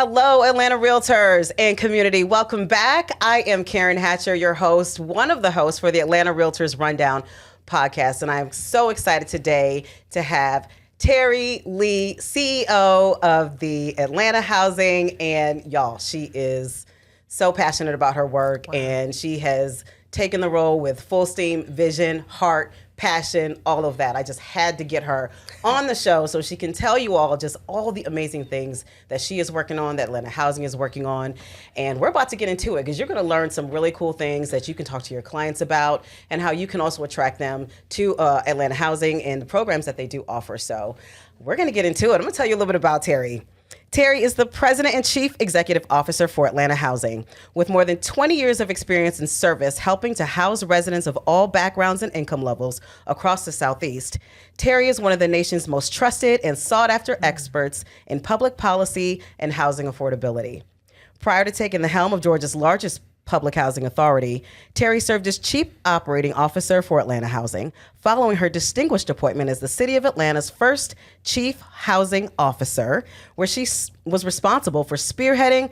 Hello, Atlanta Realtors and community. Welcome back. I am Karen Hatcher, your host, one of the hosts for the Atlanta Realtors Rundown podcast. And I'm so excited today to have Terri Lee, CEO of the Atlanta Housing. And y'all, she is so passionate about her work. Wow. And she has taken the role with full steam, vision, heart, passion, all of that. I just had to get her on the show so she can tell you all just all the amazing things that she is working on, that Atlanta Housing is working on. And we're about to get into it because you're going to learn some really cool things that you can talk to your clients about and how you can also attract them to Atlanta Housing and the programs that they do offer. So we're going to get into it. I'm going to tell you a little bit about Terri. Terri is the President and Chief Executive Officer for Atlanta Housing. With more than 20 years of experience in service helping to house residents of all backgrounds and income levels across the Southeast, Terri is one of the nation's most trusted and sought-after experts in public policy and housing affordability. Prior to taking the helm of Georgia's largest public housing authority, Terri served as Chief Operating Officer for Atlanta Housing, following her distinguished appointment as the City of Atlanta's first Chief Housing Officer, where she was responsible for spearheading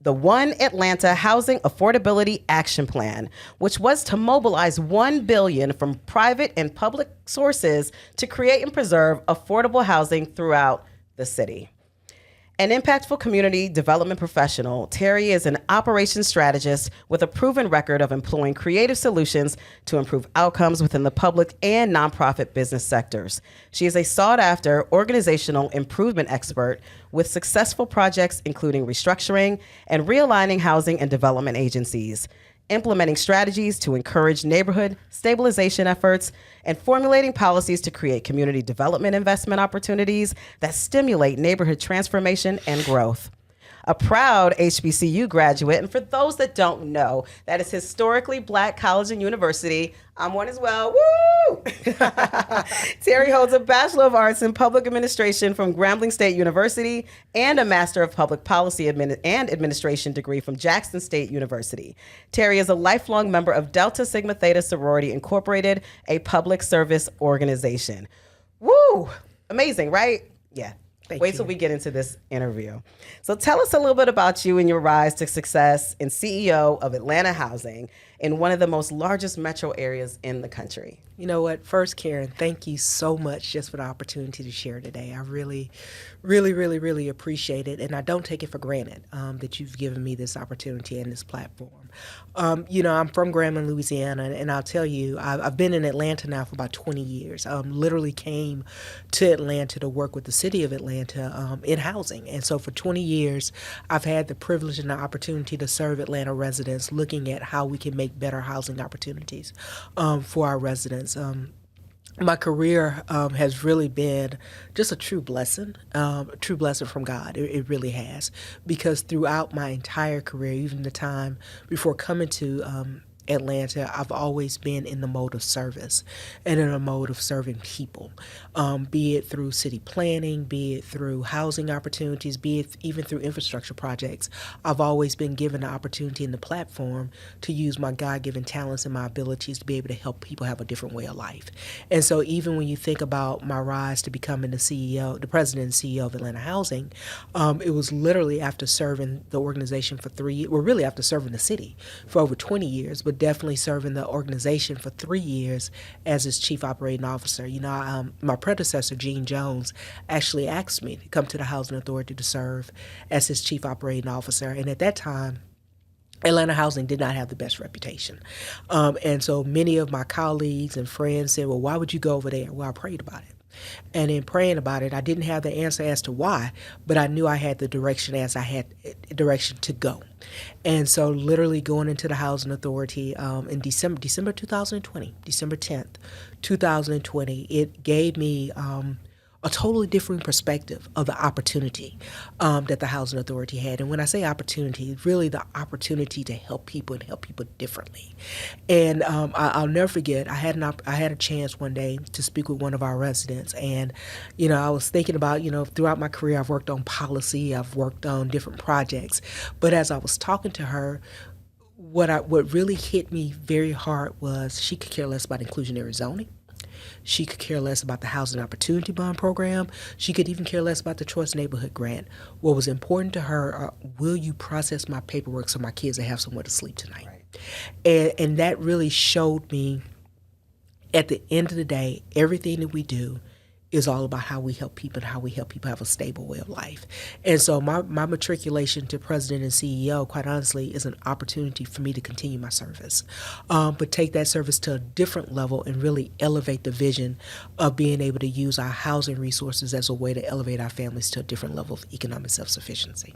the One Atlanta Housing Affordability Action Plan, which was to mobilize $1 billion from private and public sources to create and preserve affordable housing throughout the city. An impactful community development professional, Terri is an operations strategist with a proven record of employing creative solutions to improve outcomes within the public and nonprofit business sectors. She is a sought-after organizational improvement expert with successful projects including restructuring and realigning housing and development agencies, implementing strategies to encourage neighborhood stabilization efforts, and formulating policies to create community development investment opportunities that stimulate neighborhood transformation and growth. A proud HBCU graduate, and for those that don't know, that is historically Black college and university. I'm one as well. Woo! Terri holds a Bachelor of Arts in Public Administration from Grambling State University and a Master of Public Policy and Administration degree from Jackson State University. Terri is a lifelong member of Delta Sigma Theta Sorority Incorporated, a public service organization. Woo! Amazing, right? Yeah. Wait till we get into this interview. So tell us a little bit about you and your rise to success and CEO of Atlanta Housing in one of the most largest metro areas in the country. You know what? First, Karen, thank you so much just for the opportunity to share today. I really appreciate it, and I don't take it for granted that you've given me this opportunity and this platform. I'm from Grambling, Louisiana, and I'll tell you, I've been in Atlanta now for about 20 years. Literally came to Atlanta to work with the city of Atlanta in housing. And so for 20 years, I've had the privilege and the opportunity to serve Atlanta residents looking at how we can make better housing opportunities for our residents. My career has really been just a true blessing from God. It really has, because throughout my entire career, even the time before coming to Atlanta, I've always been in the mode of service and in a mode of serving people, be it through city planning, be it through housing opportunities, be it even through infrastructure projects. I've always been given the opportunity and the platform to use my God-given talents and my abilities to be able to help people have a different way of life. And so even when you think about my rise to becoming the president and CEO of Atlanta Housing, it was literally after serving the organization for 3 years, well, really after serving the city for over 20 years, but definitely serving the organization for 3 years as its chief operating officer. My predecessor, Gene Jones, actually asked me to come to the Housing Authority to serve as his chief operating officer. And at that time, Atlanta Housing did not have the best reputation. And so many of my colleagues and friends said, well, why would you go over there? Well, I prayed about it. And in praying about it, I didn't have the answer as to why, but I knew I had the direction as I had direction to go. And so literally going into the Housing Authority in December 2020, December 10th, 2020, it gave me a totally different perspective of the opportunity that the Housing Authority had. And when I say opportunity, it's really the opportunity to help people and help people differently. And I'll never forget, I had a chance one day to speak with one of our residents. And, I was thinking about, throughout my career, I've worked on policy, I've worked on different projects. But as I was talking to her, what really hit me very hard was she could care less about inclusionary zoning. She could care less about the Housing Opportunity Bond Program. She could even care less about the Choice Neighborhood Grant. What was important to her, will you process my paperwork so my kids will have somewhere to sleep tonight? Right. And that really showed me, at the end of the day, everything that we do is all about how we help people and how we help people have a stable way of life. And so my matriculation to president and CEO, quite honestly, is an opportunity for me to continue my service, but take that service to a different level and really elevate the vision of being able to use our housing resources as a way to elevate our families to a different level of economic self-sufficiency.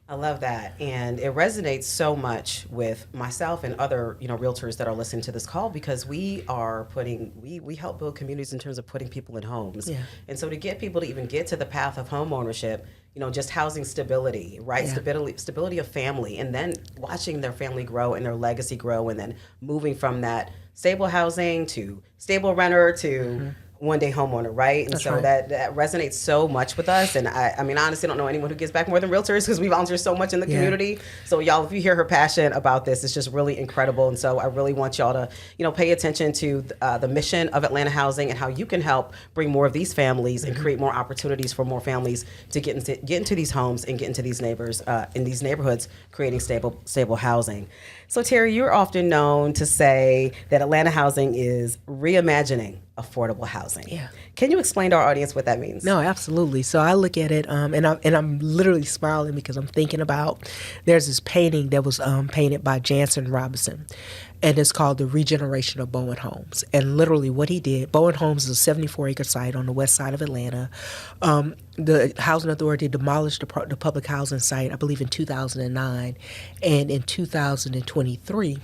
I love that, and it resonates so much with myself and other, realtors that are listening to this call, because we help build communities in terms of putting people in homes, and so to get people to even get to the path of home ownership, just housing stability, right? Stability of family, and then watching their family grow and their legacy grow, and then moving from that stable housing to stable renter to one-day homeowner, right? And that resonates so much with us. And I mean, honestly, I don't know anyone who gives back more than realtors, because we volunteer so much in the community. So y'all, if you hear her passion about this, it's just really incredible. And so I really want y'all to, pay attention to the mission of Atlanta Housing and how you can help bring more of these families and create more opportunities for more families to get into these homes and get into these in these neighborhoods, creating stable housing. So Terri, you're often known to say that Atlanta Housing is reimagining affordable housing. Yeah. Can you explain to our audience what that means? No, absolutely. So I look at it, and I'm literally smiling because I'm thinking about, there's this painting that was painted by Jansen Robinson, and it's called The Regeneration of Bowen Homes. And literally what he did, Bowen Homes is a 74-acre site on the west side of Atlanta. The Housing Authority demolished the public housing site, I believe, in 2009, and in 2023,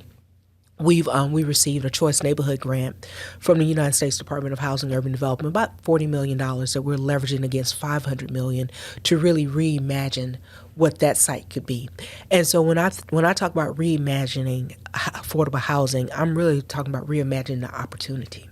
we received a Choice Neighborhood Grant from the United States Department of Housing and Urban Development, about $40 million that we're leveraging against $500 million to really reimagine what that site could be. And so when I talk about reimagining affordable housing, I'm really talking about reimagining the opportunity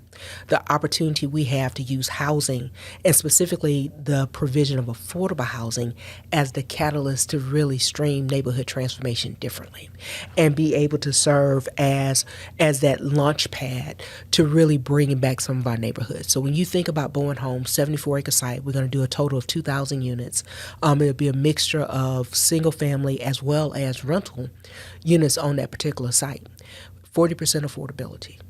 we have to use housing, and specifically the provision of affordable housing, as the catalyst to really stream neighborhood transformation differently and be able to serve as that launch pad to really bringing back some of our neighborhoods. So when you think about Bowen Homes, 74-acre site, we're going to do a total of 2,000 units. It'll be a mixture of single family as well as rental units on that particular site. 40% affordability.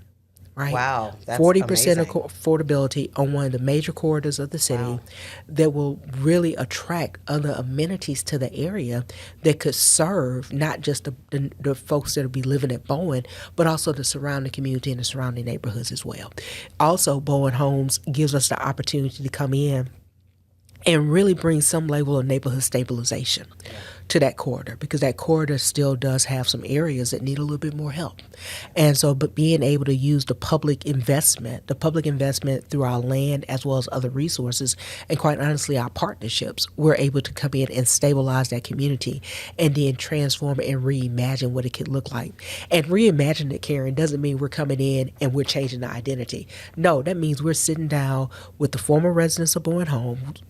Right? Wow, that's 40% amazing. Affordability on one of the major corridors of the city that will really attract other amenities to the area that could serve not just the folks that will be living at Bowen, but also the surrounding community and the surrounding neighborhoods as well. Also, Bowen Homes gives us the opportunity to come in and really bring some level of neighborhood stabilization to that corridor, because that corridor still does have some areas that need a little bit more help. And so, but being able to use the public investment through our land as well as other resources, and quite honestly, our partnerships, we're able to come in and stabilize that community and then transform and reimagine what it could look like. And reimagine it, Karen, doesn't mean we're coming in and we're changing the identity. No, that means we're sitting down with the former residents of Bowen Homes.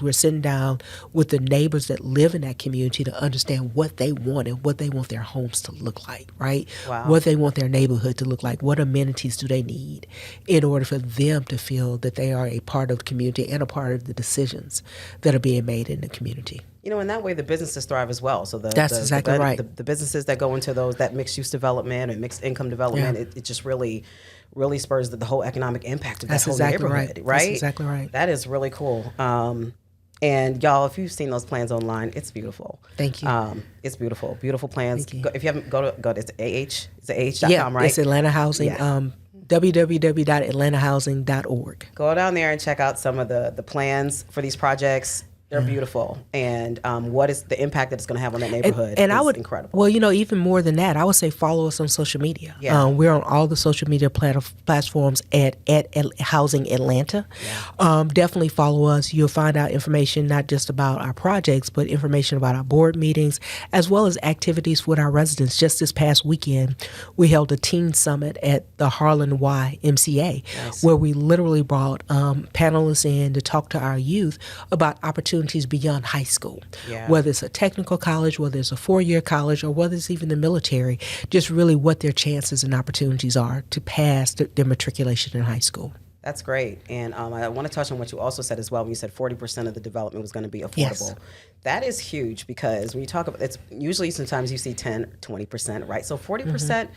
We're sitting down with the neighbors that live in that community to understand what they want and what they want their homes to look like, right? Wow. What they want their neighborhood to look like. What amenities do they need in order for them to feel that they are a part of the community and a part of the decisions that are being made in the community. In that way, the businesses thrive as well. So that's exactly right. The businesses that go into that mixed-use development and mixed income development, it just really spurs the whole economic impact of that whole neighborhood, right? That's exactly right. That is really cool. And y'all, if you've seen those plans online, it's beautiful. Thank you. It's beautiful. Beautiful plans. Thank you. If you haven't, go to it's AH.com, right? It's Atlanta Housing. www.atlantahousing.org. Go down there and check out some of the plans for these projects. They're beautiful, and what is the impact that it's going to have on that neighborhood? And is incredible. Well, even more than that, I would say follow us on social media. Yeah. We're on all the social media platforms at Housing Atlanta. Yeah. Definitely follow us. You'll find out information not just about our projects, but information about our board meetings, as well as activities with our residents. Just this past weekend, we held a teen summit at the Harlan YMCA, where we literally brought panelists in to talk to our youth about opportunities opportunities beyond high school, Yeah. whether it's a technical college, whether it's a 4-year college, or whether it's even the military, just really what their chances and opportunities are to pass their matriculation in high school. That's great. And I want to touch on what you also said as well when you said 40% of the development was going to be affordable. Yes. That is huge because when you talk about, it's usually sometimes you see 10, 20%, right? So 40%,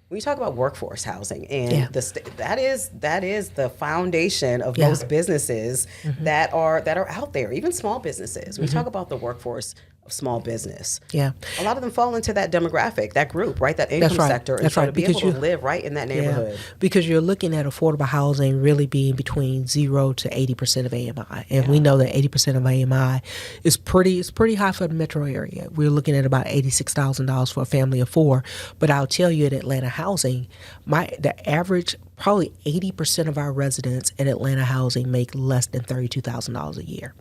when you talk about workforce housing and that is the foundation of most businesses that are out there, even small businesses. When you talk about the workforce of small business, a lot of them fall into that demographic, that group, right? That income sector. And so to be able to live right in that neighborhood. Because you're looking at affordable housing really being between 0 to 80% of AMI. And we know that 80% of AMI is pretty high for the metro area. We're looking at about $86,000 for a family of 4. But I'll tell you, at Atlanta Housing, the average, probably 80% of our residents in Atlanta Housing make less than $32,000 a year.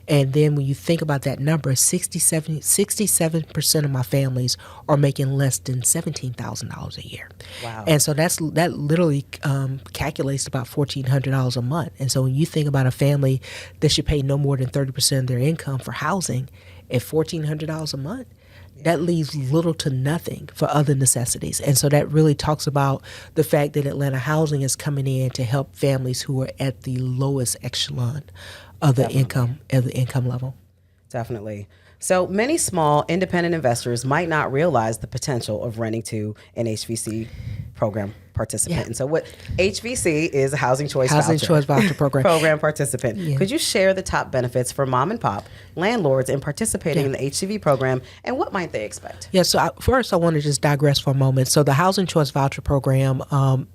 And then when you think about that number, 67% of my families are making less than $17,000 a year. Wow. And so that literally calculates about $1,400 a month. And so when you think about a family that should pay no more than 30% of their income for housing at $1,400 a month, that leaves little to nothing for other necessities. And so that really talks about the fact that Atlanta Housing is coming in to help families who are at the lowest echelon of the income level. Definitely. So many small independent investors might not realize the potential of renting to an HVC program participant. And so what HVC is a Housing Choice Voucher program. Program participant. Could you share the top benefits for mom and pop landlords in participating in the HCV program, and what might they expect? So first I want to just digress for a moment. So the Housing Choice Voucher program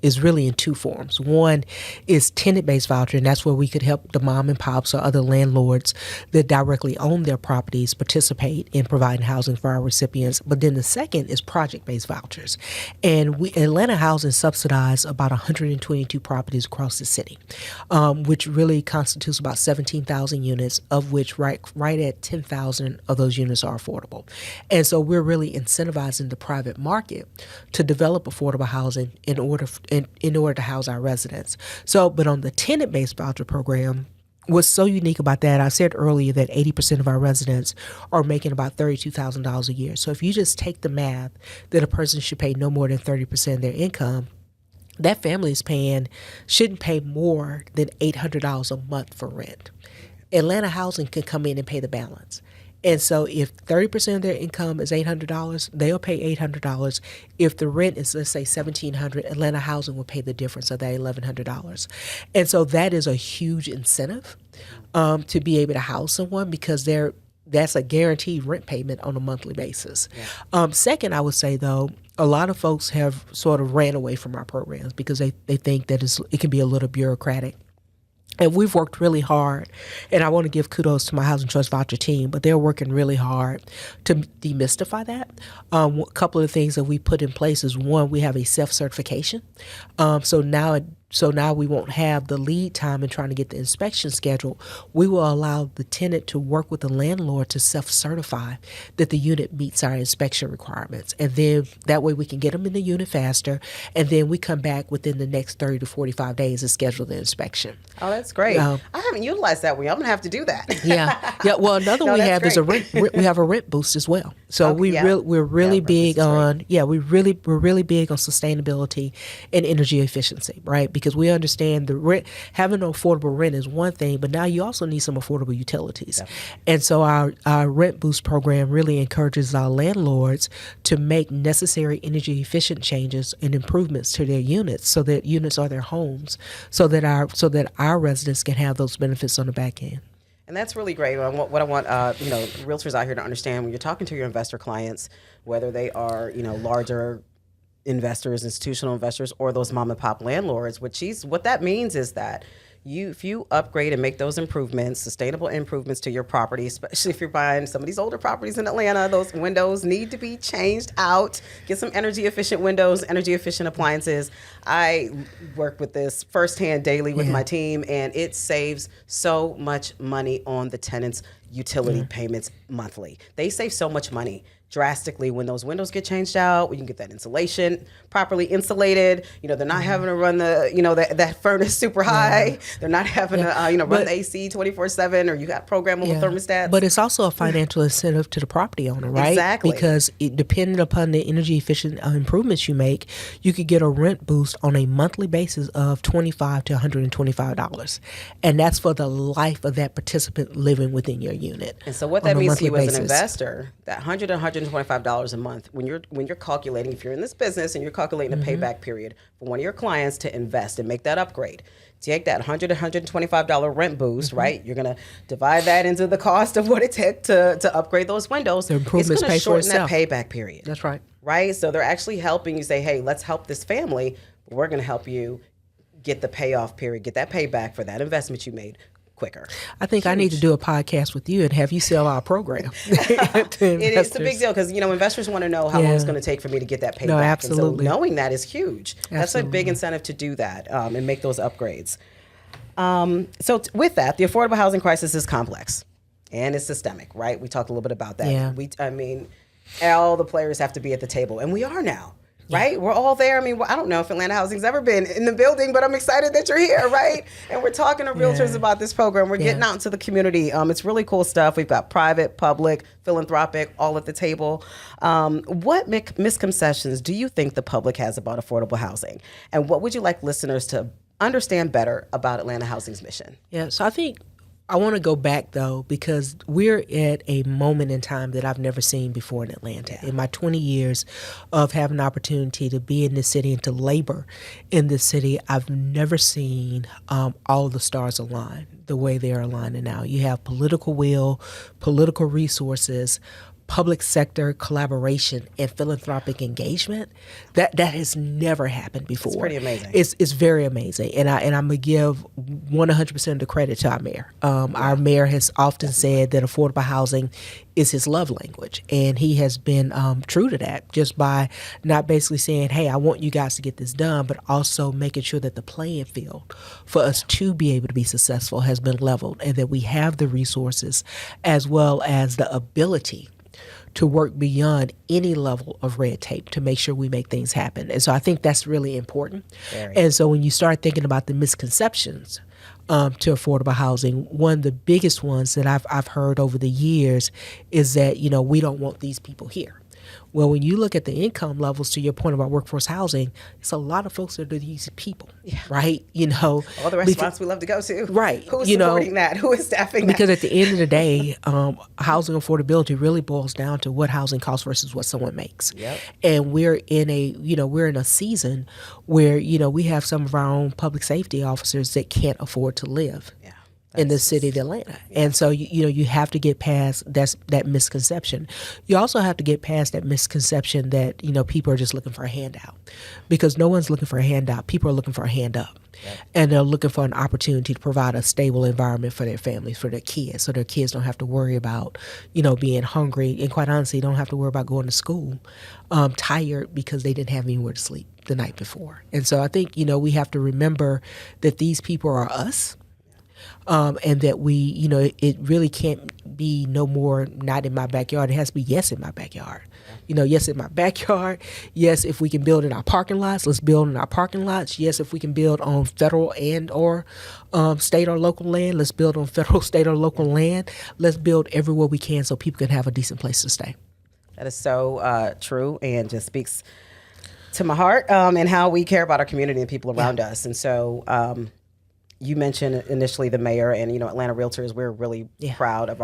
is really in 2 forms. One is tenant-based voucher, and that's where we could help the mom and pops or other landlords that directly own their properties participate in providing housing for our recipients. But then the second is project-based vouchers. And Atlanta Housing subsidize about 122 properties across the city, which really constitutes about 17,000 units, of which right at 10,000 of those units are affordable. And so we're really incentivizing the private market to develop affordable housing in order to house our residents. So, but on the tenant-based voucher program, what's so unique about that, I said earlier that 80% of our residents are making about $32,000 a year. So if you just take the math that a person should pay no more than 30% of their income, that family shouldn't pay more than $800 a month for rent. Atlanta Housing can come in and pay the balance. And so if 30% of their income is $800, they'll pay $800. If the rent is, let's say, $1,700, Atlanta Housing will pay the difference of that $1,100. And so that is a huge incentive to be able to house someone, because that's a guaranteed rent payment on a monthly basis. Second, I would say, though, a lot of folks have sort of ran away from our programs because they think that it can be a little bureaucratic. And we've worked really hard, and I want to give kudos to my Housing Choice Voucher team, but they're working really hard to demystify that. A couple of things that we put in place is, one, we have a self-certification. So now we won't have the lead time in trying to get the inspection scheduled. We will allow the tenant to work with the landlord to self-certify that the unit meets our inspection requirements. And then that way we can get them in the unit faster. And then we come back within the next 30 to 45 days to schedule the inspection. Oh, that's great. I haven't utilized that one. I'm going to have to do that. Well, another one we have is we have a rent boost as well. So we're really big on we're really big on sustainability and energy efficiency, right? Because we understand the rent, having an affordable rent is one thing, but now you also need some affordable utilities. And so our rent boost program really encourages our landlords to make necessary energy efficient changes and improvements to their units, so that units are their homes, so that our residents can have those benefits on the back end. And that's really great. What I want, realtors out here to understand, when you're talking to your investor clients, whether they are, larger investors, institutional investors, or those mom and pop landlords, what that means is that if you upgrade and make those improvements, sustainable improvements to your property, especially if you're buying some of these older properties in Atlanta, those windows need to be changed out. Get some energy efficient windows, energy efficient appliances. I work with this firsthand daily with my team, and it saves so much money on the tenant's utility payments monthly. They save so much money drastically when those windows get changed out, when you can get that insulation properly insulated. You know, they're not having to run the, you know, that furnace super high. They're not having to, you know, run the AC 24/7, or you got programmable thermostats. But it's also a financial incentive to the property owner, right? Exactly. Because depending upon the energy efficient improvements you make, you could get a rent boost on a monthly basis of $25 to $125. And that's for the life of that participant living within your unit. And so what that means to you as an investor, that $100 to $125 a month, when you're calculating, if you're in this business and you're calculating a payback period for one of your clients to invest and make that upgrade, take that $100 to $125 rent boost, right? You're going to divide that into the cost of what it took to upgrade those windows. The improvements it's going to shorten that itself. payback period. That's right. Right? So they're actually helping you say, hey, let's help this family. We're going to help you get the payoff period, get that payback for that investment you made quicker. I think I need to do a podcast with you and have you sell our program. It is a big deal because, you know, investors want to know how long it's going to take for me to get that payback. No, absolutely. And so knowing that is huge. Absolutely. That's a big incentive to do that and make those upgrades. With that, the affordable housing crisis is complex and it's systemic, right? We talked a little bit about that. Yeah. I mean, all the players have to be at the table, and we are now. Right? We're all there. I mean, I don't know if Atlanta Housing's ever been in the building, but I'm excited that you're here, right? And we're talking to realtors about this program. We're getting out into the community. It's really cool stuff. We've got private, public, philanthropic, all at the table. What misconceptions do you think the public has about affordable housing? And what would you like listeners to understand better about Atlanta Housing's mission? Yeah, so I think I want to go back, though, because we're at a moment in time that I've never seen before in Atlanta. In my 20 years of having the opportunity to be in this city and to labor in this city, I've never seen all the stars align the way they are aligning now. You have political will, political resources, public sector collaboration and philanthropic engagement that has never happened before. It's pretty amazing. It's very amazing, and I'm gonna give 100% of the credit to our mayor. Our mayor has often said that affordable housing is his love language, and he has been true to that just by not basically saying, "Hey, I want you guys to get this done," but also making sure that the playing field for us to be able to be successful has been leveled, and that we have the resources as well as the ability to work beyond any level of red tape to make sure we make things happen. And so I think that's really important. And so when you start thinking about the misconceptions to affordable housing, one of the biggest ones that I've heard over the years is that, you know, we don't want these people here. Well, when you look at the income levels, to your point about workforce housing, it's a lot of folks that are these people, right? You know, all the restaurants we love to go to, right? Who's supporting that? Who is staffing that? Because at the end of the day, housing affordability really boils down to what housing costs versus what someone makes. And we're in a season where, you know, we have some of our own public safety officers that can't afford to live in the city of Atlanta. And so, you have to get past that misconception. You also have to get past that misconception that, you know, people are just looking for a handout, because no one's looking for a handout. People are looking for a hand up. And they're looking for an opportunity to provide a stable environment for their families, for their kids, so their kids don't have to worry about, you know, being hungry. And quite honestly, don't have to worry about going to school tired because they didn't have anywhere to sleep the night before. And so I think, you know, we have to remember that these people are us. And that we, you know, it really can't be no more not in my backyard. It has to be yes in my backyard. You know, yes in my backyard. Yes, if we can build in our parking lots, let's build in our parking lots. Yes, if we can build on federal and or state or local land, let's build on federal, state, or local land. Let's build everywhere we can so people can have a decent place to stay. That is so true, and just speaks to my heart and how we care about our community and people around us. And so you mentioned initially the mayor, and, you know, Atlanta Realtors, we're really proud of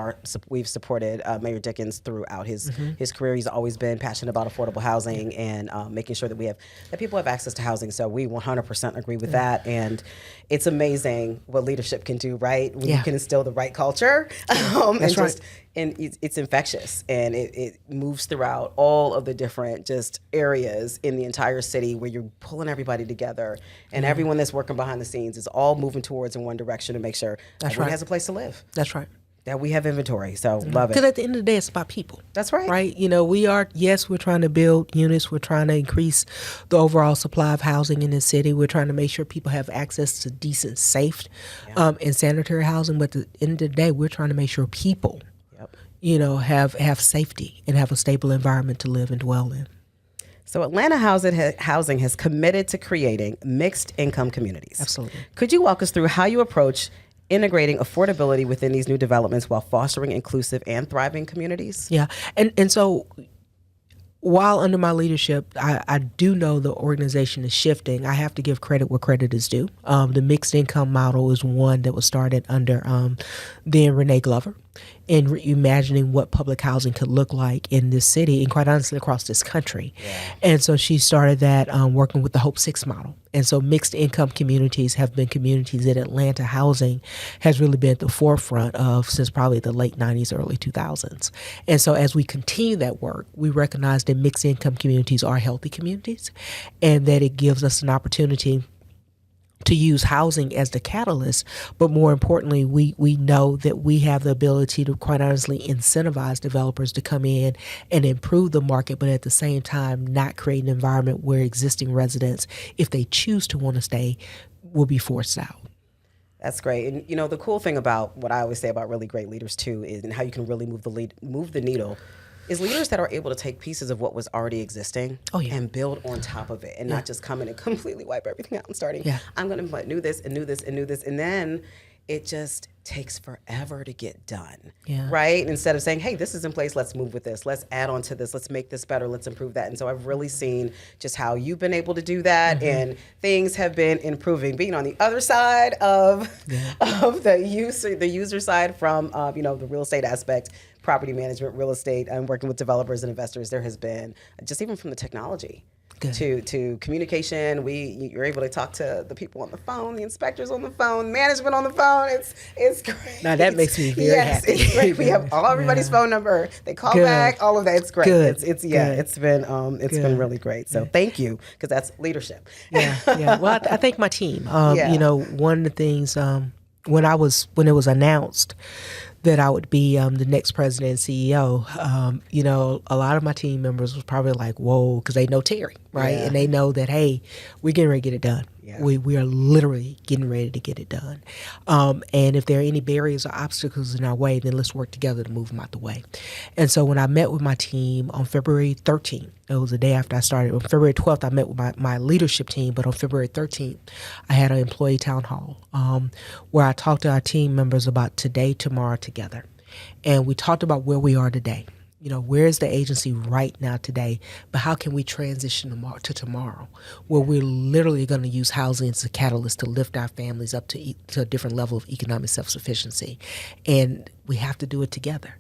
we've supported Mayor Dickens throughout his career. He's always been passionate about affordable housing and making sure that people have access to housing. So we 100% agree with that. And it's amazing what leadership can do, right? When you can instill the right culture. That's right. And it's infectious, and it moves throughout all of the different just areas in the entire city where you're pulling everybody together, and everyone that's working behind the scenes is all moving towards in one direction to make sure everyone has a place to live. That's right. That we have inventory. So love it. Because at the end of the day, it's about people. That's right. Right? You know, we're trying to build units. We're trying to increase the overall supply of housing in the city. We're trying to make sure people have access to decent, safe, and sanitary housing. But at the end of the day, we're trying to make sure people have safety and have a stable environment to live and dwell in. So Atlanta Housing has committed to creating mixed income communities. Absolutely. Could you walk us through how you approach integrating affordability within these new developments while fostering inclusive and thriving communities? Yeah. And so while under my leadership, I do know the organization is shifting. I have to give credit where credit is due. The mixed income model is one that was started under then Renee Glover, in reimagining what public housing could look like in this city and quite honestly across this country. Yeah. And so she started that working with the Hope 6 model. And so mixed income communities have been communities that Atlanta Housing has really been at the forefront of since probably the late 90s, early 2000s. And so as we continue that work, we recognize that mixed income communities are healthy communities and that it gives us an opportunity to use housing as the catalyst, but more importantly, we know that we have the ability to quite honestly incentivize developers to come in and improve the market, but at the same time not create an environment where existing residents, if they choose to want to stay, will be forced out. That's great. And the cool thing about what I always say about really great leaders too is and how you can really move the needle is leaders that are able to take pieces of what was already existing and build on top of it and not just come in and completely wipe everything out and starting, I'm going to do this and do this and do this. And then it just takes forever to get done, right? Instead of saying, hey, this is in place, let's move with this. Let's add on to this. Let's make this better. Let's improve that. And so I've really seen just how you've been able to do that and things have been improving. Being on the other side of the user side from, the real estate aspect, property management, real estate, and working with developers and investors, there has been, just even from the technology to communication, you're able to talk to the people on the phone, the inspectors on the phone, management on the phone. It's great. Now that makes me very happy. It's great. We have everybody's phone number. They call back. All of that. It's great. It's been really great. So thank you, because that's leadership. Yeah. Well, I thank my team. One of the things when it was announced that I would be the next president and CEO, a lot of my team members was probably like, whoa, because they know Terri, right? Yeah. And they know that, hey, we're getting ready to get it done. Yeah. We are literally getting ready to get it done. And if there are any barriers or obstacles in our way, then let's work together to move them out the way. And so when I met with my team on February 13th, it was the day after I started. On February 12th, I met with my leadership team, but on February 13th, I had an employee town hall where I talked to our team members about today, tomorrow, together. And we talked about where we are today. Where is the agency right now today, but how can we transition to tomorrow, where we're literally going to use housing as a catalyst to lift our families up to a different level of economic self-sufficiency. And we have to do it together.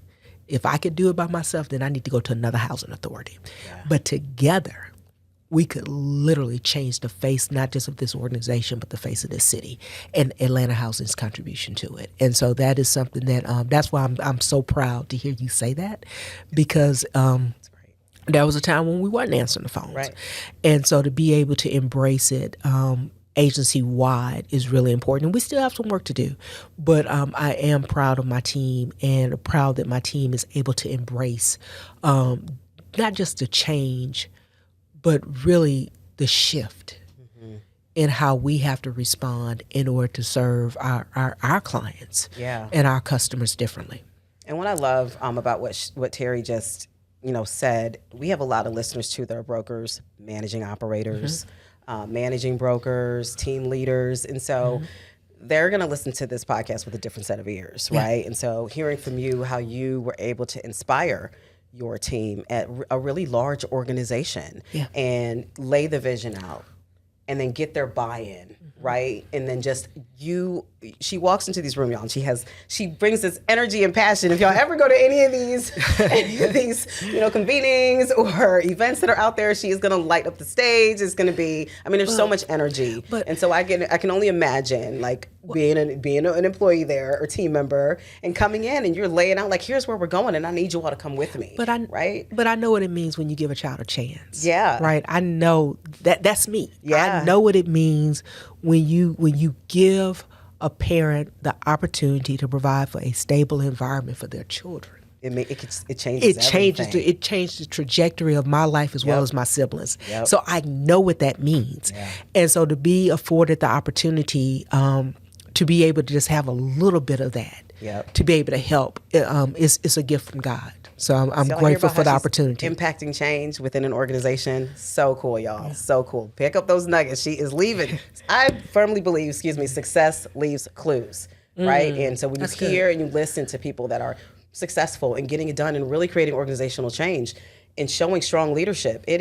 If I could do it by myself, then I need to go to another housing authority. Yeah. But together, we could literally change the face, not just of this organization, but the face of this city and Atlanta Housing's contribution to it. And so that is something that, that's why I'm so proud to hear you say that, because there was a time when we weren't answering the phones. Right. And so to be able to embrace it agency-wide is really important. And we still have some work to do, but I am proud of my team and proud that my team is able to embrace not just the change, but really the shift in how we have to respond in order to serve our clients and our customers differently. And what I love about what Terri just said, we have a lot of listeners too that are brokers, managing operators, managing brokers, team leaders, and so they're going to listen to this podcast with a different set of ears, right? And so hearing from you how you were able to inspire your team at a really large organization and lay the vision out and then get their buy-in, right? And then just she walks into these rooms, y'all, and she brings this energy and passion. If y'all ever go to any of these convenings or events that are out there, she is going to light up the stage. It's going to be, there's so much energy. And so I can only imagine being an employee there or team member and coming in and you're laying out here's where we're going and I need you all to come with me. Right? But I know what it means when you give a child a chance. Yeah. Right. I know that's me. Yeah. I know what it means when you give a parent the opportunity to provide for a stable environment for their children. It changes everything. It changed the trajectory of my life as well as my siblings. Yep. So I know what that means. Yeah. And so to be afforded the opportunity to be able to just have a little bit of that Yep. to be able to help is a gift from God. So I'm Y'all hear grateful about for the how she's opportunity. impacting change within an organization. So cool, y'all. So cool. Pick up those nuggets. She is leaving. I firmly believe, success leaves clues, right? And so when you That's hear good. and you listen to people that are successful and getting it done and really creating organizational change and showing strong leadership, and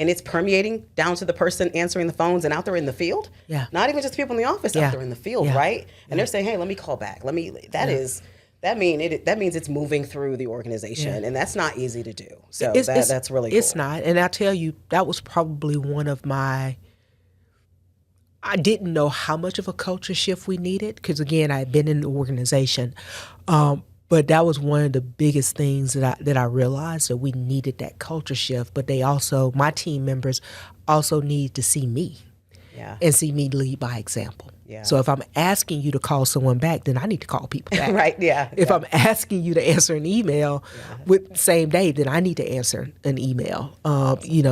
it's permeating down to the person answering the phones and out there in the field. Yeah. Not even just people in the office, Yeah. out there in the field, Yeah. right? And they're saying, hey, let me call back. That means it's moving through the organization, and that's not easy to do. So that's really cool. It's not. And I tell you, that was probably one of my, I didn't know how much of a culture shift we needed because, again, I had been in the organization. But that was one of the biggest things that I realized, that we needed that culture shift. But my team members also need to see me and see me lead by example. Yeah. So if I'm asking you to call someone back, then I need to call people back. Right, yeah. If I'm asking you to answer an email with same day, then I need to answer an email,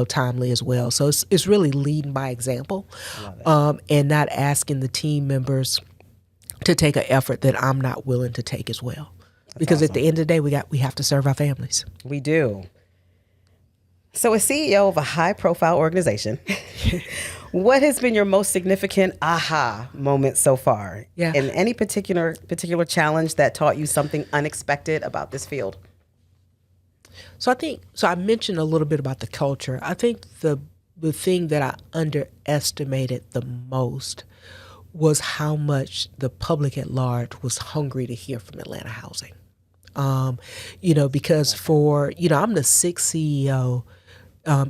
timely as well. So it's really leading by example, and not asking the team members to take an effort that I'm not willing to take as well. Because at the end of the day, we have to serve our families. We do. So as CEO of a high-profile organization, what has been your most significant aha moment so far? Yeah. And any particular challenge that taught you something unexpected about this field? So I mentioned a little bit about the culture. I think the thing that I underestimated the most was how much the public at large was hungry to hear from Atlanta Housing. Because I'm the sixth CEO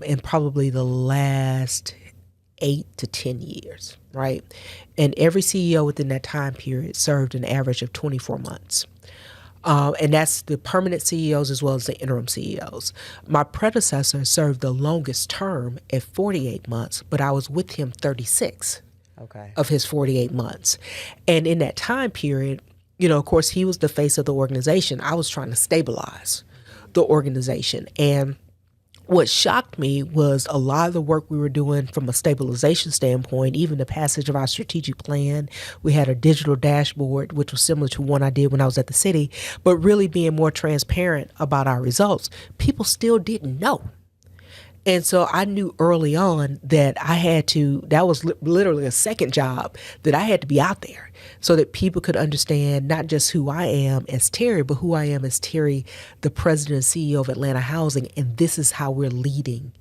in probably the last 8 to 10 years, right? And every CEO within that time period served an average of 24 months. And that's the permanent CEOs as well as the interim CEOs. My predecessor served the longest term at 48 months, but I was with him 36 of his 48 months. And in that time period, of course, he was the face of the organization. I was trying to stabilize the organization. And what shocked me was a lot of the work we were doing from a stabilization standpoint, even the passage of our strategic plan. We had a digital dashboard, which was similar to one I did when I was at the city, but really being more transparent about our results. People still didn't know. And so I knew early on that that was literally a second job, that I had to be out there so that people could understand not just who I am as Terri, but who I am as Terri, the president and CEO of Atlanta Housing. And this is how we're leading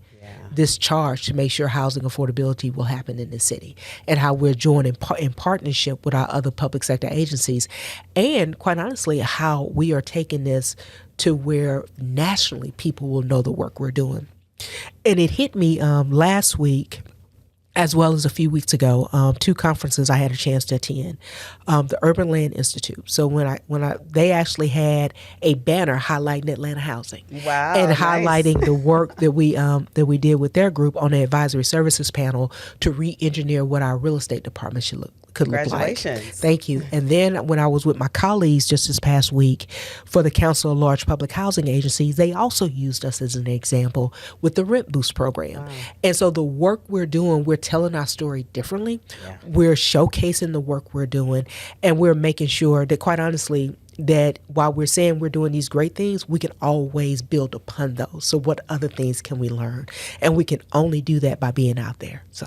this charge to make sure housing affordability will happen in the city, and how we're joining in partnership with our other public sector agencies. And quite honestly, how we are taking this to where nationally people will know the work we're doing. And it hit me last week, as well as a few weeks ago, 2 conferences I had a chance to attend. The Urban Land Institute. So they actually had a banner highlighting Atlanta Housing, and nice. highlighting the work that we did with their group on the advisory services panel to re-engineer what our real estate department could look like. Congratulations. Thank you. And then when I was with my colleagues just this past week for the Council of Large Public Housing Agencies, they also used us as an example with the Rent Boost program. Wow. And so the work we're doing, we're telling our story differently. Yeah. We're showcasing the work we're doing, and we're making sure that, quite honestly, that while we're saying we're doing these great things, we can always build upon those. So what other things can we learn? And we can only do that by being out there. So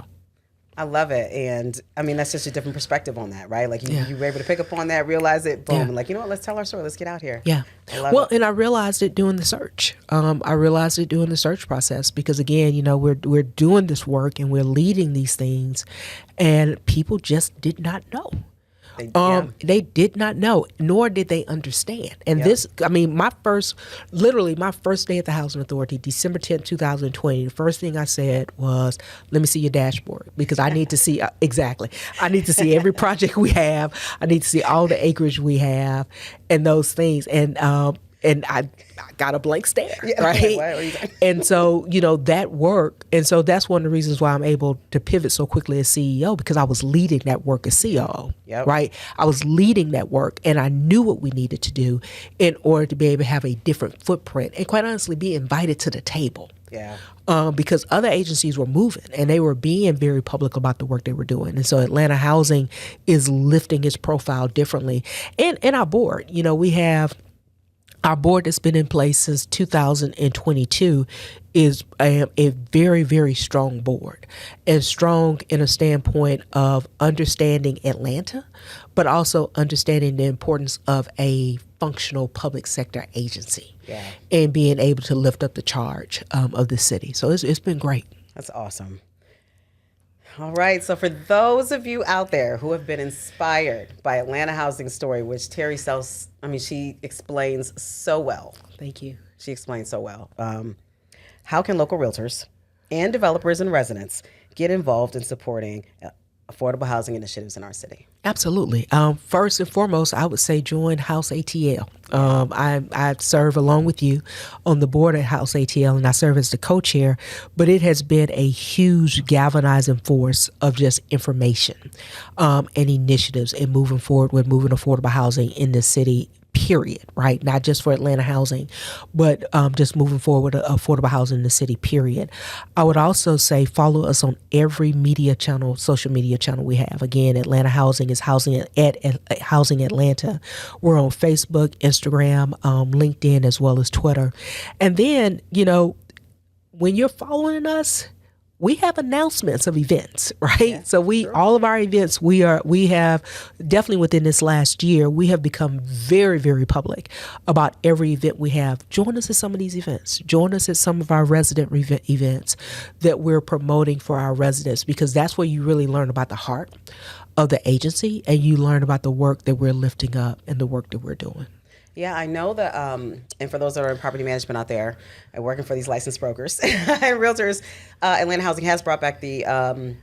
I love it. And I mean, that's just a different perspective on that, right? Like you were able to pick up on that, realize it, boom, and like, let's tell our story. Let's get out here. Yeah. I love it. And I realized it doing the search. I realized it doing the search process because, again, we're doing this work and we're leading these things, and people just did not know. They did not know, nor did they understand. And my first day at the Housing Authority, December 10th, 2020, the first thing I said was, let me see your dashboard, because I need to see, I need to see every project we have. I need to see all the acreage we have and those things. And and I got a blank stare, Yeah, right? okay, what are you saying? And so, that work, and so that's one of the reasons why I'm able to pivot so quickly as CEO, because I was leading that work as COO, Yep. right? I was leading that work, and I knew what we needed to do in order to be able to have a different footprint and, quite honestly, be invited to the table. Yeah. Because other agencies were moving and they were being very public about the work they were doing. And so Atlanta Housing is lifting its profile differently. And our board, we have our board that's been in place since 2022 is a very, very strong board, and strong in a standpoint of understanding Atlanta, but also understanding the importance of a functional public sector agency. Yeah. And being able to lift up the charge of the city. So it's been great. That's awesome. All right. So for those of you out there who have been inspired by Atlanta Housing Story, which Terri she explains so well. Thank you. She explains so well. How can local realtors and developers and residents get involved in supporting affordable housing initiatives in our city? Absolutely. First and foremost, I would say join House ATL. I serve along with you on the board at House ATL, and I serve as the co-chair, but it has been a huge galvanizing force of just information and initiatives and moving forward with moving affordable housing in the city, period, right? Not just for Atlanta Housing, but just moving forward with affordable housing in the city, period. I would also say follow us on every media channel, social media channel we have. Again, Atlanta Housing is Housing Atlanta. We're on Facebook, Instagram, LinkedIn, as well as Twitter. And then, when you're following us, we have announcements of events, right? Yeah, so all of our events, we have definitely within this last year, we have become very, very public about every event we have. Join us at some of these events. Join us at some of our resident events that we're promoting for our residents, because that's where you really learn about the heart of the agency, and you learn about the work that we're lifting up and the work that we're doing. Yeah, I know that, and for those that are in property management out there and working for these licensed brokers and realtors, Atlanta Housing has brought back the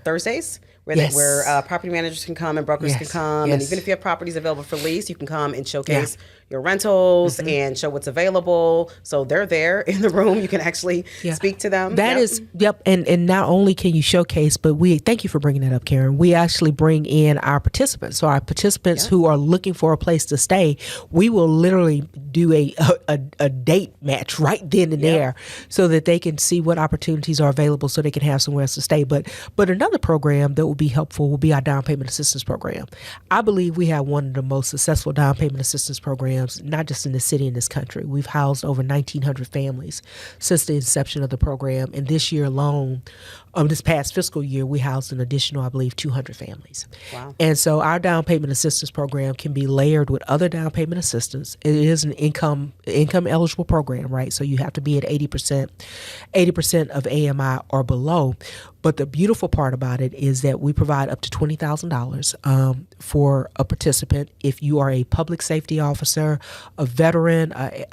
Thursdays where property managers can come and brokers can come. And even if you have properties available for lease, you can come and showcase your rentals and show what's available. So they're there in the room. You can actually speak to them. That is, And not only can you showcase, but thank you for bringing that up, Karen. We actually bring in our participants. So our participants who are looking for a place to stay, we will literally do a date match right then and there so that they can see what opportunities are available so they can have somewhere else to stay. But another program that will be helpful will be our down payment assistance program. I believe we have one of the most successful down payment assistance programs, not just in the city, in this country. We've housed over 1,900 families since the inception of the program. And this year alone, this past fiscal year, we housed an additional, I believe, 200 families. Wow. And so our down payment assistance program can be layered with other down payment assistance. It is an income eligible program, right? So you have to be at 80% of AMI or below. But the beautiful part about it is that we provide up to $20,000 for a participant. If you are a public safety officer, a veteran, a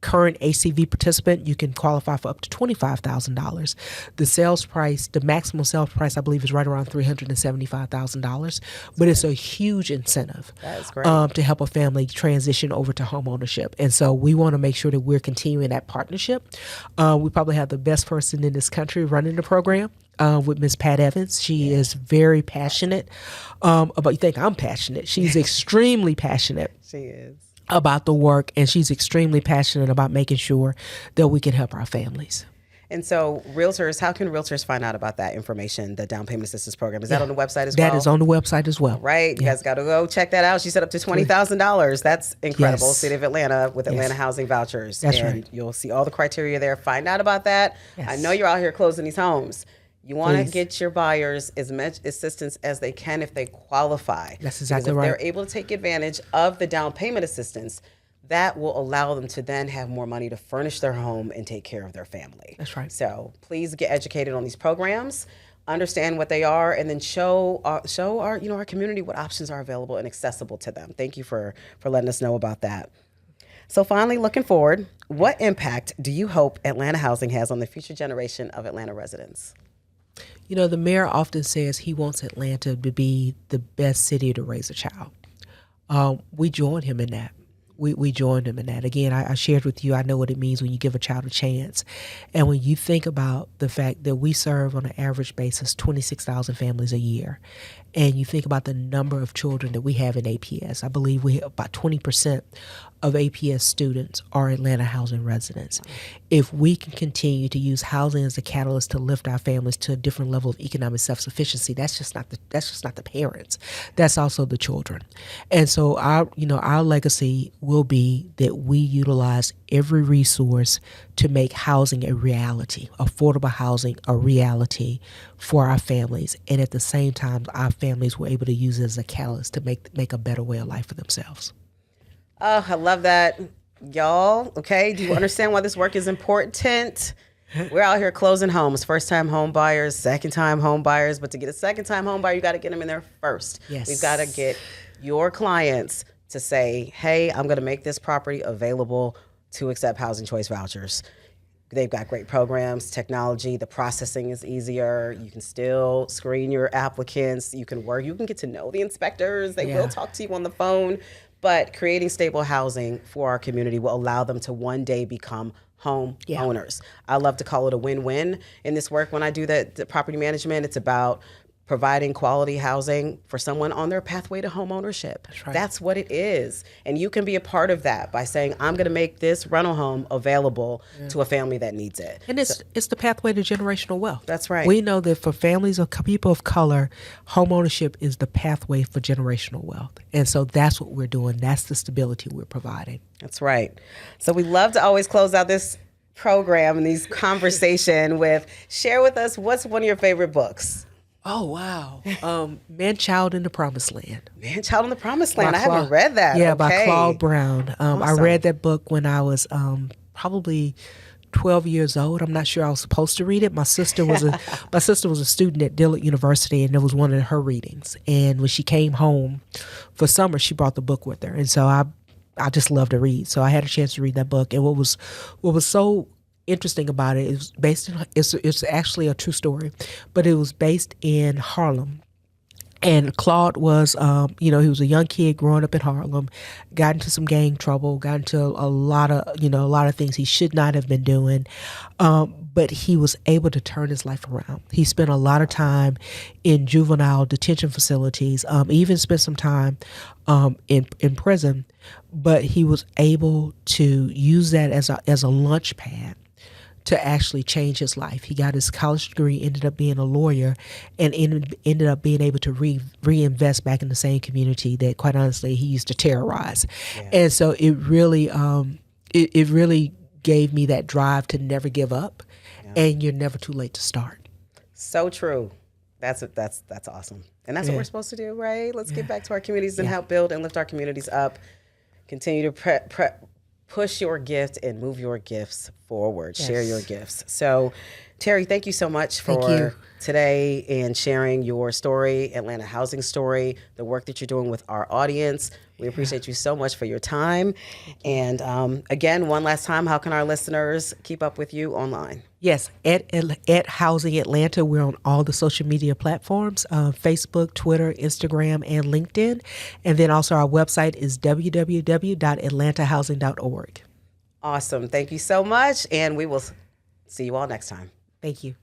current ACV participant, you can qualify for up to $25,000. The maximum sales price, I believe, is right around $375,000. But it's a huge incentive to help a family transition over to home ownership. And so we want to make sure that we're continuing that partnership. We probably have the best person in this country running the program. With Ms. Pat Evans. She is very passionate about, you think I'm passionate. She's extremely passionate. She is. About the work, and she's extremely passionate about making sure that we can help our families. And so realtors, how can realtors find out about that information, the down payment assistance program? Is that on the website as well? That is on the website as well. Right. You guys got to go check that out. She said up to $20,000. That's incredible. Yes. City of Atlanta with Atlanta Housing Vouchers. That's right. You'll see all the criteria there. Find out about that. Yes. I know you're out here closing these homes. You want to get your buyers as much assistance as they can if they qualify. That's exactly right. If they're able to take advantage of the down payment assistance, that will allow them to then have more money to furnish their home and take care of their family. That's right. So please get educated on these programs, understand what they are, and then show our community what options are available and accessible to them. Thank you for letting us know about that. So finally, looking forward, what impact do you hope Atlanta Housing has on the future generation of Atlanta residents? The mayor often says he wants Atlanta to be the best city to raise a child. We join him in that. we joined them in that. Again, I shared with you, I know what it means when you give a child a chance. And when you think about the fact that we serve on an average basis 26,000 families a year, and you think about the number of children that we have in APS, I believe we have about 20% of APS students are Atlanta housing residents. If we can continue to use housing as a catalyst to lift our families to a different level of economic self-sufficiency, that's just not the parents. That's also the children. And so our legacy will be that we utilize every resource to make housing a reality, affordable housing a reality for our families. And at the same time, our families were able to use it as a catalyst to make a better way of life for themselves. Oh, I love that. Y'all, okay, do you understand why this work is important? We're out here closing homes, first-time home buyers, second-time home buyers. But to get a second-time home buyer, you got to get them in there first. Yes. We've got to get your clients to say, hey, I'm going to make this property available to accept housing choice vouchers. They've got great programs, technology, the processing is easier. You can still screen your applicants. You can get to know the inspectors. They will talk to you on the phone. But creating stable housing for our community will allow them to one day become home owners. I love to call it a win-win in this work. When I do the property management, it's about providing quality housing for someone on their pathway to home ownership. That's right. That's what it is. And you can be a part of that by saying, I'm going to make this rental home available to a family that needs it. And it's the pathway to generational wealth. That's right. We know that for families of people of color, home ownership is the pathway for generational wealth. And so that's what we're doing. That's the stability we're providing. That's right. So we love to always close out this program and these conversation with, share with us, what's one of your favorite books? Oh, wow. Man, Child in the Promised Land. Man, Child in the Promised Land. I haven't read that. Yeah, by Claude Brown. Awesome. I read that book when I was probably 12 years old. I'm not sure I was supposed to read it. My sister was a student at Dillard University, and it was one of her readings. And when she came home for summer, she brought the book with her. And so I just love to read. So I had a chance to read that book. And what was so interesting about it is it's actually a true story, but it was based in Harlem. And Claude was, he was a young kid growing up in Harlem, got into some gang trouble, got into a lot of things he should not have been doing. But he was able to turn his life around. He spent a lot of time in juvenile detention facilities, even spent some time in prison. But he was able to use that as a launch pad to actually change his life. He got his college degree, ended up being a lawyer, and ended up being able to reinvest back in the same community that, quite honestly, he used to terrorize. Yeah. And so it really gave me that drive to never give up, and you're never too late to start. So true. That's awesome. And that's what we're supposed to do, right? Let's get back to our communities and help build and lift our communities up. Continue to push your gift and move your gifts forward. Yes. Share your gifts. So, Terri, thank you so much for today and sharing your story, Atlanta housing story, the work that you're doing with our audience. We appreciate you so much for your time. And again, one last time, how can our listeners keep up with you online? Yes, at Housing Atlanta, we're on all the social media platforms, Facebook, Twitter, Instagram, and LinkedIn. And then also our website is www.atlantahousing.org. Awesome. Thank you so much. And we will see you all next time. Thank you.